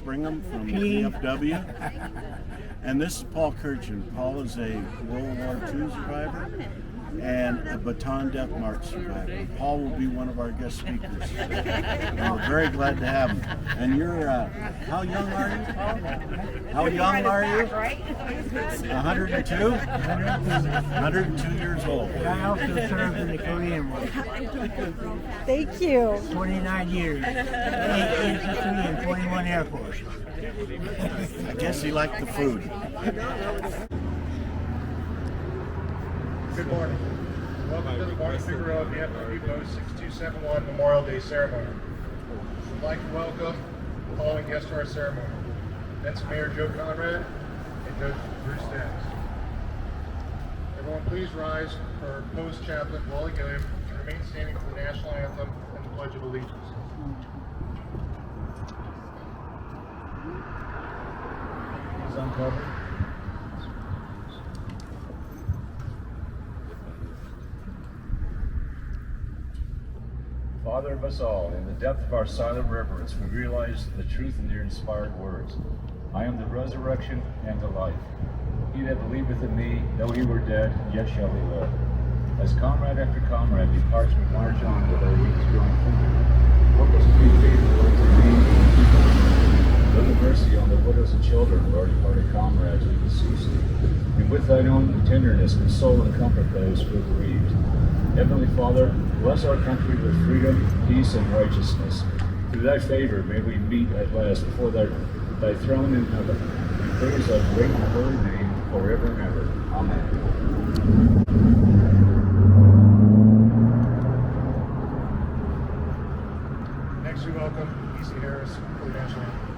Brigham from VFW. And this is Paul Kerchum. Paul is a World War II survivor and a Bataan Death March survivor. Paul will be one of our guest speakers. And we're very glad to have him. And you're, how young are you, Paul? How young are you? 102? 102 years old. I also served in the Korean War. Thank you. 29 years. 8 infantry and 21 Air Force. I guess he liked the food. Good morning. Welcome to the Barney-Figueroa VFW Post 6271 Memorial Day Ceremony. I'd like to welcome the following guests to our ceremony. Benson Mayor Joe Konrad and Judge Bruce Staggs. Everyone please rise for Post Chaplain Wally Gilliam and remain standing for the National Anthem and the Pledge of Allegiance. Please uncover. Father of us all, in the depth of our silent reverence, we realize the truth in your inspired words. I am the resurrection and the life. He that believeth in me, though he were dead, yet shall he live. As comrade after comrade departs, we march on with our wings growing thinner. Help us to be faithful unto thee. Look in mercy on the widows and children of our departed comrades we beseech thee. And with thine own tenderness, console and comfort those who are bereaved. Heavenly Father, bless our country with freedom, peace, and righteousness. Through thy favor may we meet at last before thy throne in heaven. We praise thy great and holy name forever and ever. Amen. Next we welcome E.C. Harris for the National Anthem.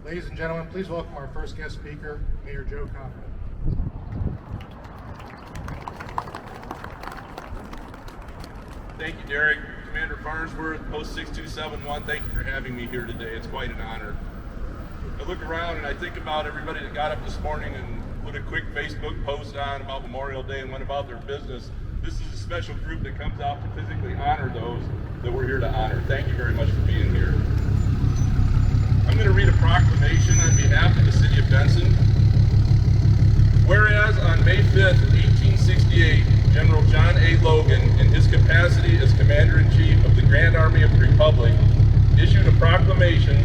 Ladies and gentlemen, please welcome our first guest speaker, Mayor Joe Konrad. Thank you, Derek. Commander Farnsworth, Post 6271, thank you for having me here today. It's quite an honor. I look around and I think about everybody that got up this morning and put a quick Facebook post on about Memorial Day and went about their business. This is a special group that comes out to physically honor those that we're here to honor. Thank you very much for being here. I'm going to read a proclamation on behalf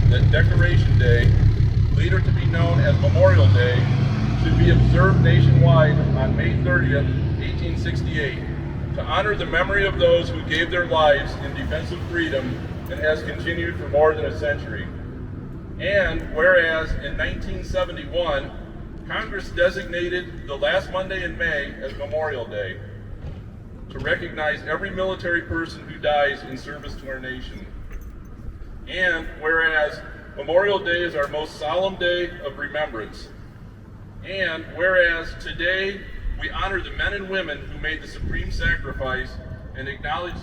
that Decoration Day, later to be known as Memorial Day, should be observed nationwide on May 30th, 1868, to honor the memory of those who gave their lives in defense of freedom and has continued for more than a century. And whereas in 1971, Congress designated the last Monday in May as Memorial Day to recognize every military person who dies in service to our nation. And whereas Memorial Day is our most solemn day of remembrance. And whereas today we honor the men and women who made the supreme sacrifice and acknowledge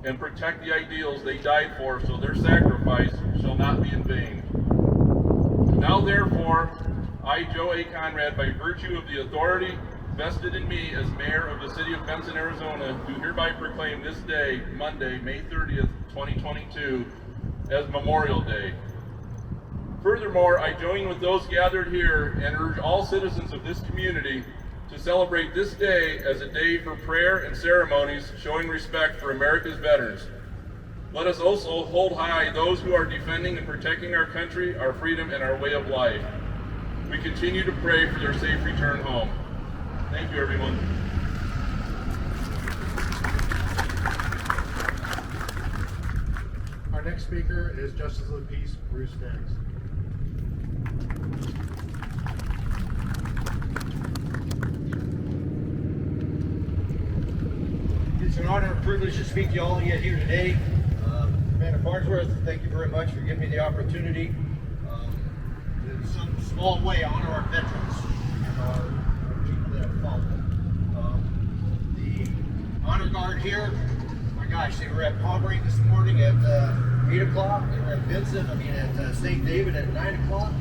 and protect the ideals they died for, so their sacrifice shall not be in vain. Now therefore, I, Joe A. Konrad, by virtue of the authority vested in me as mayor of the city of Benson, Arizona, do hereby proclaim this day, Monday, May 30th, 2022, as Memorial Day. Furthermore, I join with those gathered here and urge all citizens of this community to celebrate this day as a day for prayer and ceremonies showing respect for America's veterans. Let us also hold high those who are defending and protecting our country, our freedom, and our way of life. We continue to pray for their safe return home. Thank you, everyone. Our next speaker is Justice of the Peace Bruce Staggs. It's an honor and privilege to speak to you all yet here today. Commander Farnsworth, thank you very much for giving me the opportunity in some small way honor our veterans and our people that have fallen. The honor guard here, my gosh, they were at Poverty this morning at 8 o'clock. They were at Benson, at St. David at 9 o'clock.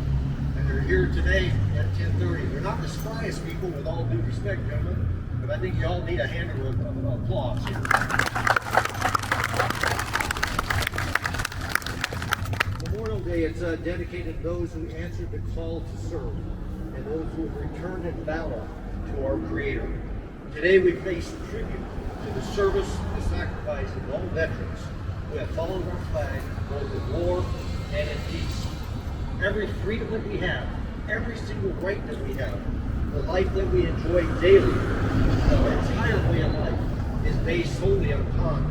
And they're here today at 10:30. They're not the slyest people, with all due respect, gentlemen, but I think you all need a hand of applause here. Memorial Day, it's dedicated to those who answered the call to serve and those who have returned in battle to our Creator. Today we face tribute to the service and the sacrifice of all veterans who have followed our flag both in war and in peace. Every freedom that we have, every single right that we have, the life that we enjoy daily, our entire way of life, is based solely upon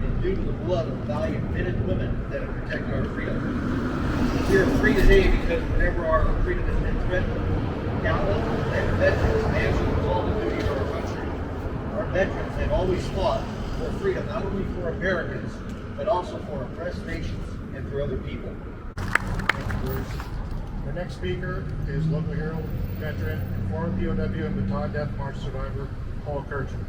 and due to the blood of valiant men and women that have protected our freedom. We are free today because whenever our freedom has been threatened, gallant and veterans answer the call to duty for our country. Our veterans have always fought for freedom, not only for Americans, but also for oppressed nations and for other people. Our next speaker is local hero, veteran, and former POW and Bataan Death March survivor, Paul Kerchum.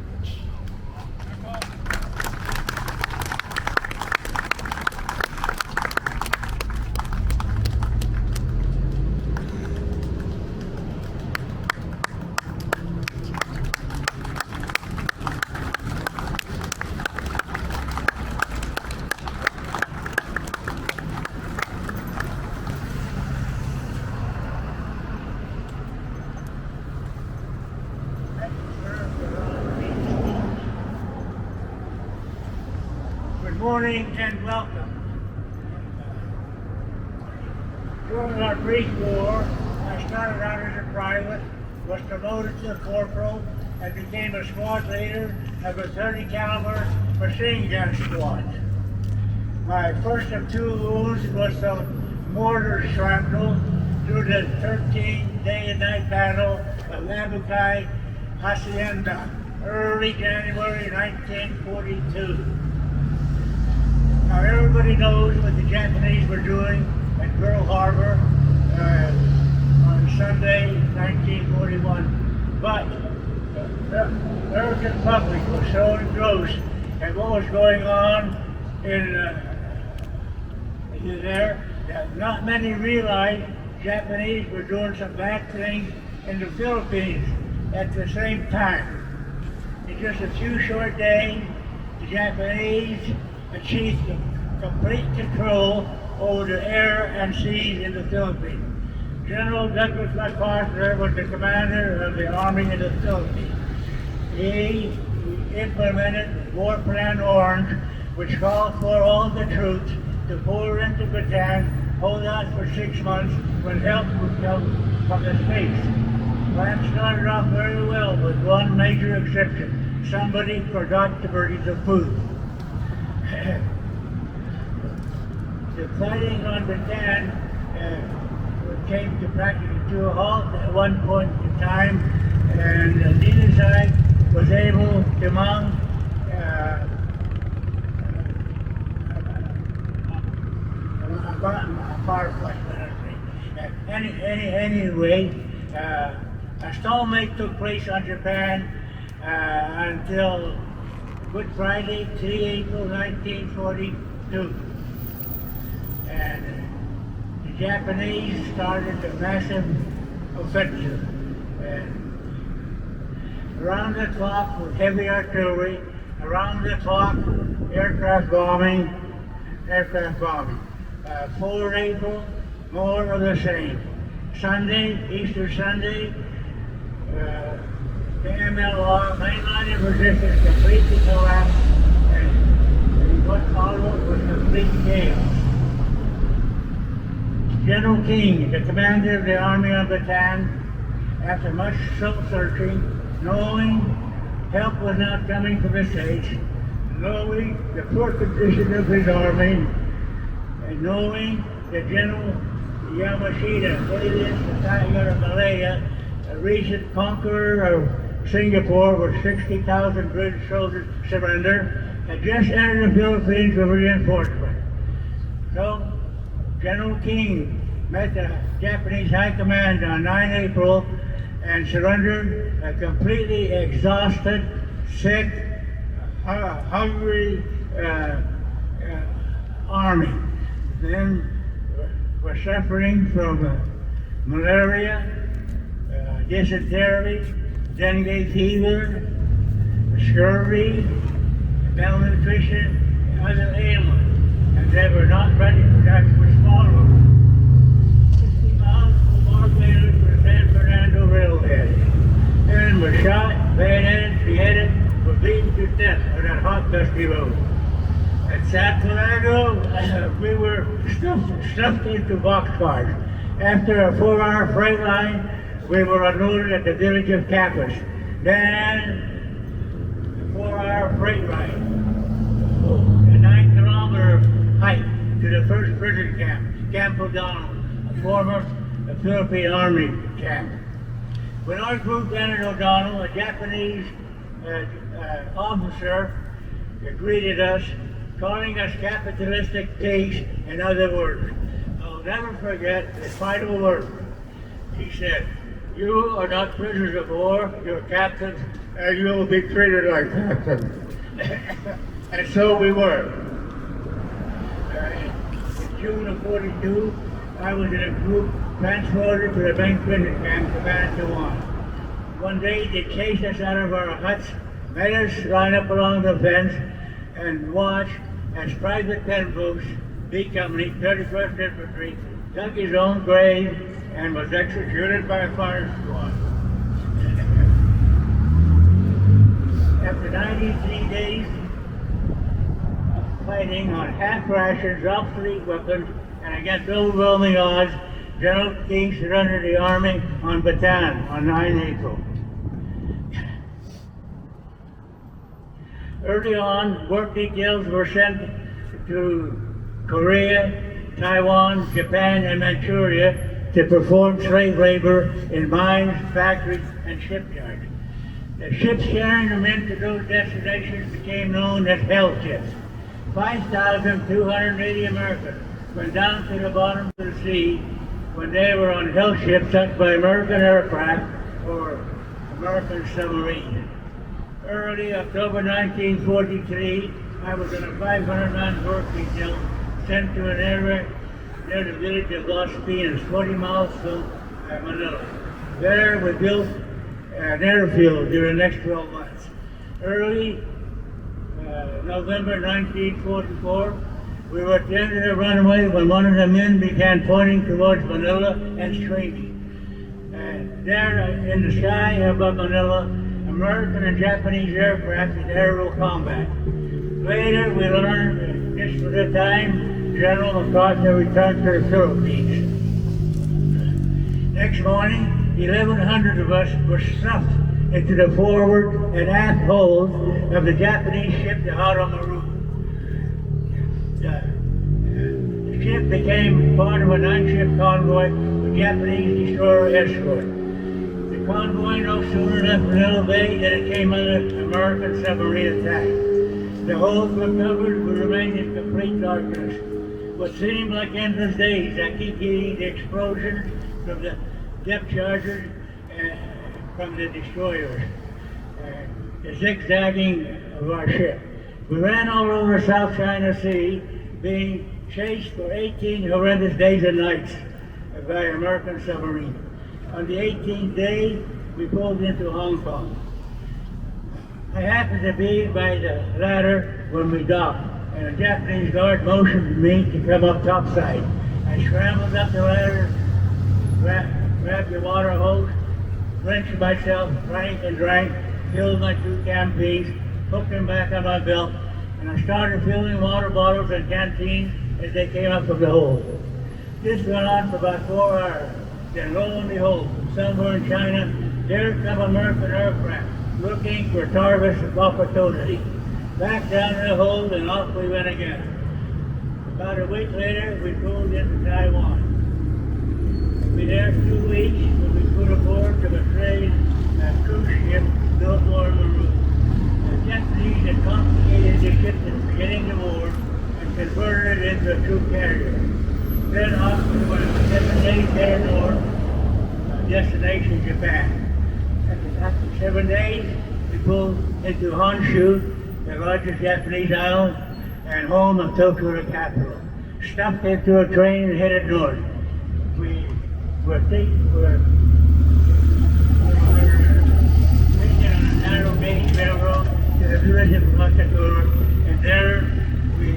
Good morning and welcome. During our brief war, I started out as a private, was promoted to a corporal, and became a squad leader of a 30 caliber machine gun squad. My first of two wounds was the mortar shrapnel through the 13-day and night battle of WWII Hacienda, early January 1942. Now everybody knows what the Japanese were doing at Pearl Harbor on Sunday, 1941. But the American public was so engrossed in what was going on in there that not many realized Japanese were doing some bad things in the Philippines at the same time. In just a few short days, the Japanese achieved complete control over the air and seas in the Philippines. General Douglas MacArthur was the commander of the Army in the Philippines. He implemented War Plan Orange, which called for all the troops to pour into Bataan hold out for 6 months when help would come from the States. Plan started off very well with one major exception. Somebody forgot to bring the food. The fighting on Bataan came to practically to a halt at one point in time, and neither side was able to mount a firefight. Anyway, a stalemate took place on Japan until Good Friday, 3 April 1942. And the Japanese started a massive offensive. And around the clock with heavy artillery, around the clock aircraft bombing. 4 April, more of the same. Sunday, Easter Sunday, the MLR, main line of resistance, completely collapsed, and what followed was complete chaos. General King, the commander of the army on Bataan, after much soul-searching, knowing help was not coming from the States, knowing the poor condition of his army, and knowing that General Yamashita, alias the Tiger of Malaya, a recent conqueror of Singapore with 60,000 British soldiers surrender, had just entered the Philippines with reinforcement. So, General King met the Japanese High Command on 9 April and surrendered a completely exhausted, sick, hungry army. Then were suffering from malaria, dysentery, dengue fever, scurvy, malnutrition, and other ailments, and they were not ready for that response. 60 miles from Barbados to San Fernando Railhead. Aaron was shot, bayoneted, beheaded, were beaten to death on that hot, dusty road. At San Fernando, we were stuffed into boxcars. After a 4-hour freight line, we were unloaded at the village of Capas. Then, a 4-hour freight ride, a 9-kilometer hike to the first prison camp, Camp O'Donnell, a former Philippine Army camp. When our group entered O'Donnell, a Japanese officer greeted us, calling us capitalistic pigs, in other words. I'll never forget the final word. He said, "You are not prisoners of war, you're captains, and you will be treated like captains." And so we were. In June of 42, I was in a group transported to the main prison camp to Bataan. One day they chased us out of our huts, made us line up along the fence, and watch as Private Penfoos, B Company, 31st Infantry, dug his own grave and was executed by a fire squad. After 93 days of fighting on half rations, obsolete weapons, and against overwhelming odds, General King surrendered the army on Bataan on 9 April. Early on, work details were sent to Korea, Taiwan, Japan, and Manchuria to perform slave labor in mines, factories, and shipyards. The ships carrying the men to those destinations became known as hell ships. 5,280 Americans went down to the bottom of the sea when they were on hell ships sunk by American aircraft or American submarines. Early October 1943, I was in a 500-man work detail sent to an area near the village of Los Pinos, 40 miles from Manila. There we built an airfield during the next 12 months. Early November 1944, we were at the end of the runway when one of the men began pointing towards Manila and screaming. And there in the sky above Manila, American and Japanese aircraft in aerial combat. Later we learned, just for the time, General MacArthur returned to the Philippines. Next morning, 1,100 of us were stuffed into the forward and aft holds of the Japanese ship, the Haramaru. The ship became part of a 9-ship convoy with Japanese destroyer escort. The convoy no sooner left Manila Bay than it came under American submarine attack. The holds were covered, we remained in complete darkness. What seemed like endless days, I keep getting the explosions from the depth chargers and from the destroyers, the zigzagging of our ship. We ran all over South China Sea, being chased for 18 horrendous days and nights by American submarine. On the 18th day, we pulled into Hong Kong. I happened to be by the ladder when we docked, and a Japanese guard motioned me to come up topside. I scrambled up the ladder, grabbed the water hose, drenched myself, drank and drank, filled my 2 canteens, hooked them back on my belt, and I started filling water bottles and canteens as they came up from the hold. This went on for about 4 hours. Then lo and behold, from somewhere in China, there come American aircraft looking for targets of opportunity. Back down in the hold and off we went again. About a week later, we pulled into Taiwan. We were there 2 weeks when we put aboard to a trade cruise ship built for Maroon. The Japanese had confiscated the ship at the beginning of the war and converted it into a troop carrier. Then off we went 7 days there north, destination Japan. After 7 days, we pulled into Honshu, the largest Japanese island, and home of Tokyo, the capital. Stuffed into a train and headed north. We were taken on a narrow gauge railroad to the village of Makatur, and there we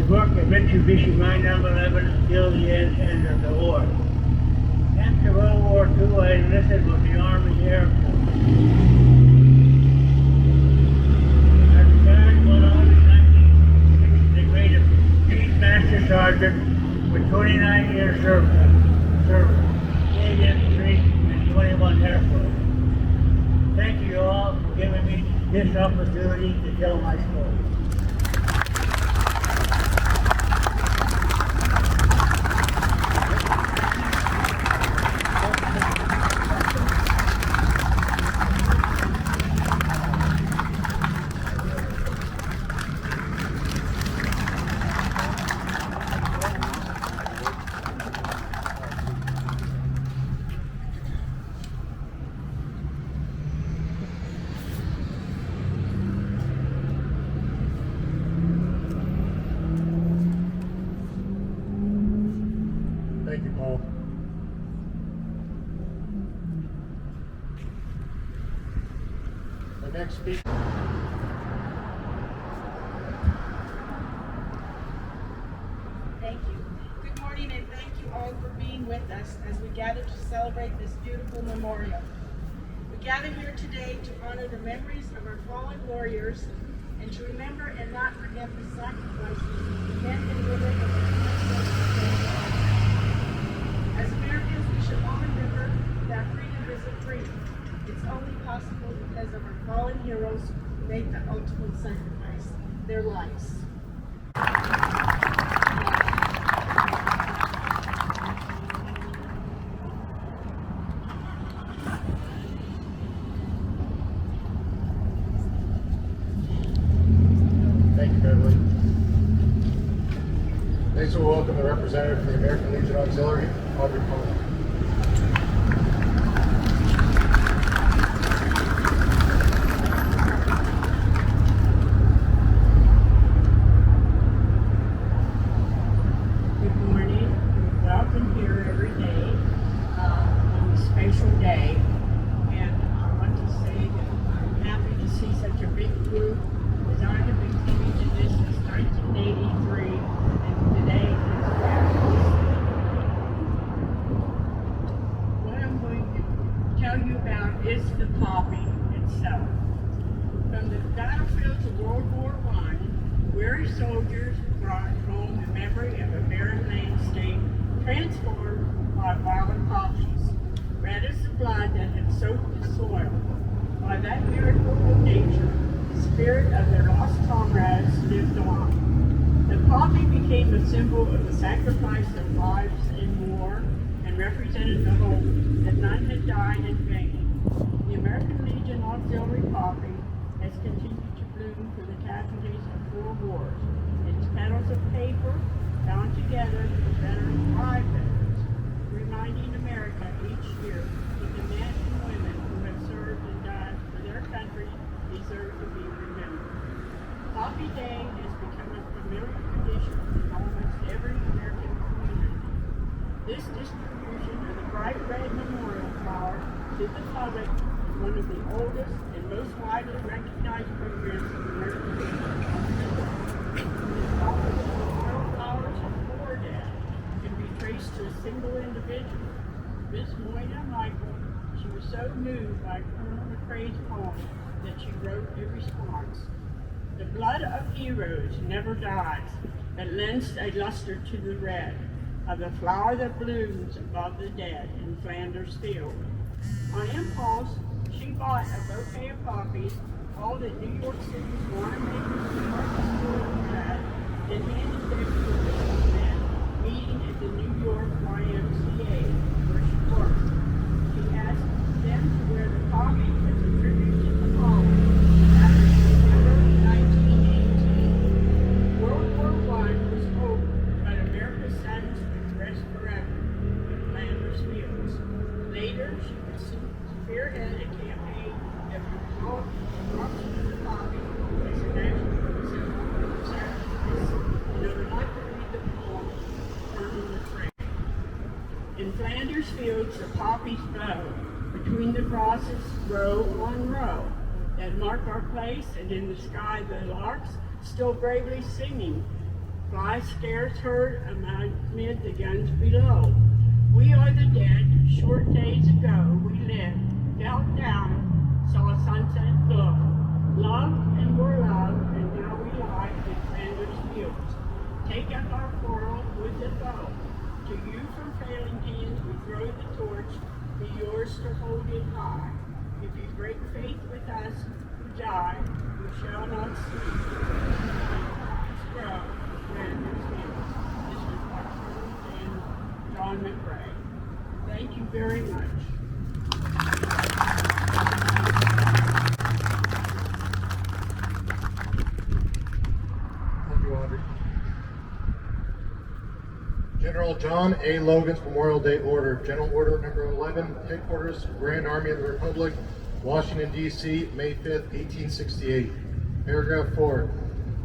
worked at Mitsubishi Mine number 11 until the end of the war. After World War II, I enlisted with the Army Air Force. I retired when I was 1960, the grade of Chief Master Sergeant with 29 years service, 8 infantry, and 21 Air Force. Thank you all for giving me this opportunity to tell my story. Thank you, Paul. The next speaker. Thank you. Good morning, and thank you all for being with us as we gather to celebrate this beautiful memorial. We gather here today to honor the memories of our fallen warriors and to remember and not forget the sacrifices men and women of our country. As Americans, we should all remember that freedom isn't free. It's only possible because of our fallen heroes who made the ultimate sacrifice, their lives. Thank you, Beverly. Next, we'll welcome the representative from the American Legion Auxiliary, Audrey Konrad. Good morning. We're welcome here every day on this special day. And I want to say that I'm happy to see such a big group, as I have been coming to this since 1983, and today is fabulous. What I'm going to tell you about is the poppy itself. From the battlefields of World War I, weary soldiers were brought home the memory of a barren landscape transformed by wild poppies, red as the blood that had soaked the soil. By that miracle of nature, the spirit of their lost comrades lived on. The poppy became a symbol of the sacrifice of lives in war and represented the hope that none had died in vain. The American Legion Auxiliary poppy has continued to bloom for the casualties of 4 wars. Its petals of paper bound together with the veterans' pride feathers, reminding America each year that the men and women who have served and died for their country deserve to be remembered. Poppy Day has become a familiar tradition in almost every American community. This distribution of the bright red memorial flower to the public is one of the oldest and most widely recognized programs of American history. The flower of memorial flowers of 4 dead can be traced to a single individual, Miss Moyna Michael. She was so moved by Colonel McRae's poem that she wrote a response. The blood of heroes never dies, but lends a luster to the red of the flower that blooms above the dead in Flanders Field. On impulse, she bought a bouquet of poppies, called at New York City's Winemaker's Department Store of Red, and handed them to a businessman meeting at the New York YMCA, where she worked. She asked them to wear the poppy as a tribute to the fallen. After September 1918, World War I was over, but America's sadness would rest forever in Flanders Fields. Later, she would spearhead a campaign that would promote the adoption of the poppy as a national symbol of sacrifice in order not to read the poem Colonel McRae. In Flanders Fields, the poppies blow between the crosses, row on row, that mark our place, and in the sky the larks still bravely singing fly scarce heard amid the guns below. We are the dead, short days ago we lived, felt down, saw sunset glow, loved and were loved, and now we lie in Flanders Fields. Take up our quarrel with the foe. To you from failing hands we throw the torch, be yours to hold it high. If you break faith with us who die, we shall not sleep. Grow, Flanders Fields. This was by Colonel and John McRae. Thank you very much. Thank you, Audrey. General John A. Logan's Memorial Day Order. General Order number 11, Headquarters, Grand Army of the Republic, Washington, D.C., May 5th, 1868. Paragraph 4.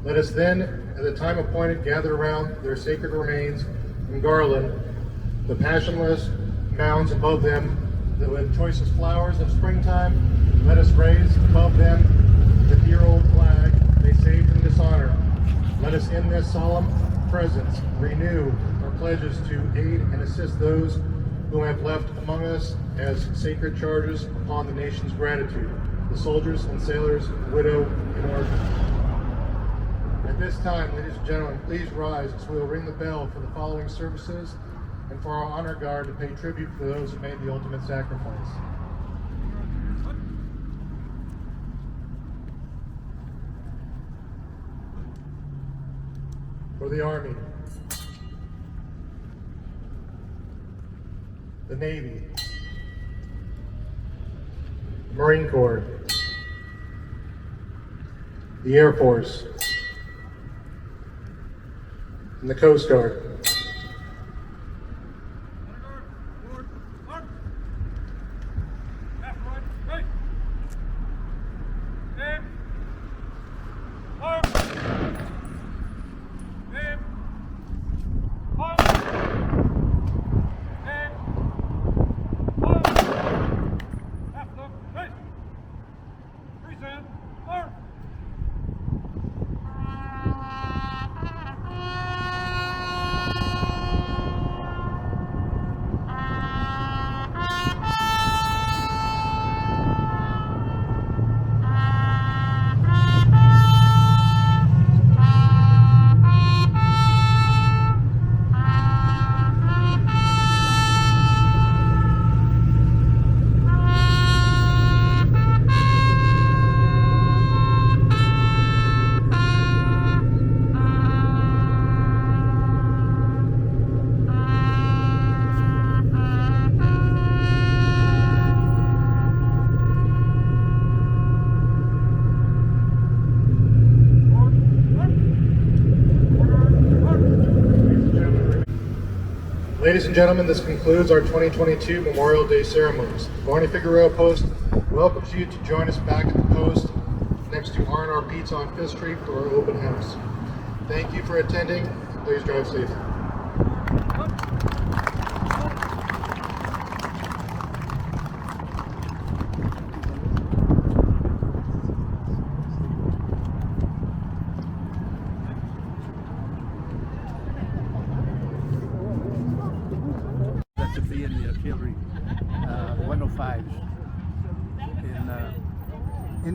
Let us then, at the time appointed, gather around their sacred remains and garland the passionless mounds above them, that with choicest flowers of springtime, let us raise above them the dear old flag they saved from dishonor. Let us in this solemn presence renew our pledges to aid and assist those who have left among us as sacred charges upon the nation's gratitude, the soldiers and sailors, widow and orphan. At this time, ladies and gentlemen, please rise as we will ring the bell for the following services and for our honor guard to pay tribute to those who made the ultimate sacrifice. For the Army, the Navy, the Marine Corps, the Air Force, and the Coast Guard. Ladies and gentlemen, this concludes our 2022 Memorial Day ceremonies. The Barney-Figueroa Post welcomes you to join us back at the Post next to R&R Pizza on 5th Street for our open house. Thank you for attending. Please drive safely. To be in the artillery 105s. And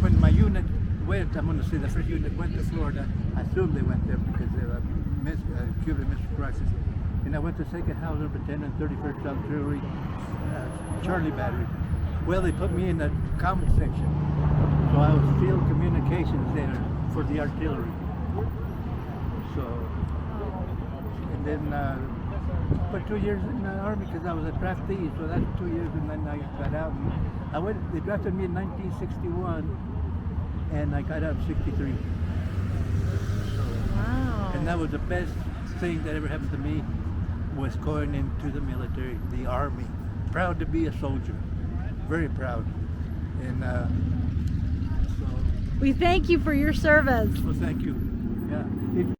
when my unit went, I'm going to say the first unit went to Florida. I assume they went there because they were Cuban Missile Crisis. And I went to 2nd Hauser Battalion, 31st Artillery, Charlie Battery. Well, they put me in the combat section, so I was field communications there for the artillery. So. And then for 2 years in the Army because I was a draftee, so that's 2 years, and then I got out. And they drafted me in 1961, and I got out in 63. So, Wow. and that was the best thing that ever happened to me, was going into the military, the Army. Proud to be a soldier, very proud. And so, We thank you for your service. well, thank you.